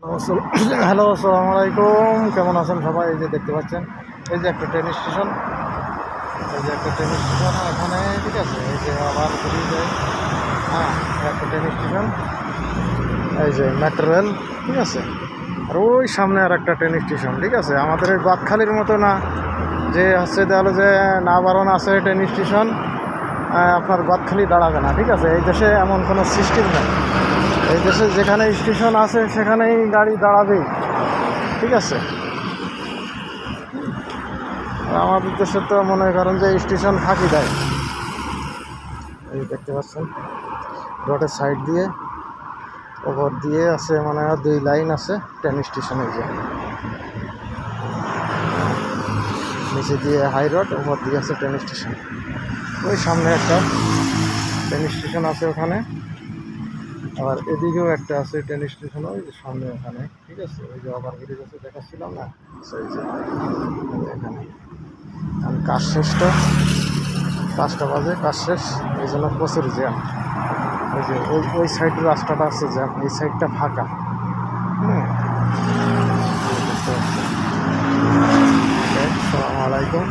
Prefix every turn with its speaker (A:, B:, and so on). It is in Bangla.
A: হ্যালো, আসসালামু আলাইকুম। কেমন আছেন সবাই? এই যে দেখতে পাচ্ছেন, এই যে একটা ট্রেন স্টেশন, এখানে, ঠিক আছে। এই যে আবার বেরিয়ে যায়, হ্যাঁ, একটা ট্রেন স্টেশন, এই যে মেট্রো রেল, ঠিক আছে। আর ওই সামনে আর একটা ট্রেন স্টেশন, ঠিক আছে। আমাদের এই বাঁকখালির মতো না যে হচ্ছে তাহলে যে না বারণ আছে ট্রেন স্টেশন, আপনার বাঁকখালি দাঁড়াবে না, ঠিক আছে। এই দেশে এমন কোনো সিস্টেম নেই। এই দেশে যেখানে স্টেশন আছে সেখানেই গাড়ি দাঁড়াবেই, ঠিক আছে। আর আমাদের দেশে তো মনে করেন যে স্টেশন ফাঁকি দেয়। এই দেখতে পাচ্ছেন রোডের সাইড দিয়ে ওপর দিয়ে আছে, মানে দুই লাইন আছে ট্রেন স্টেশনের, যে নিচে দিয়ে হাই রোড, ওপর দিয়ে আছে ট্রেন স্টেশন। ওই সামনে একটা ট্রেন স্টেশন আছে ওখানে, আবার এদিকেও একটা আছে ট্রেন স্টেশন, ওই যে সামনে ওখানে, ঠিক আছে। ওই যে ওভারব্রিজ আছে দেখাচ্ছিলাম না, সেই যে এখানে। আর কাজ শেষটা 5টা বাজে, কাজ শেষ, এই জন্য প্রচুর জ্যাম। ওই যে ওই সাইডের রাস্তাটা আছে জ্যাম, এই সাইডটা ফাঁকা। আসসালামু আলাইকুম।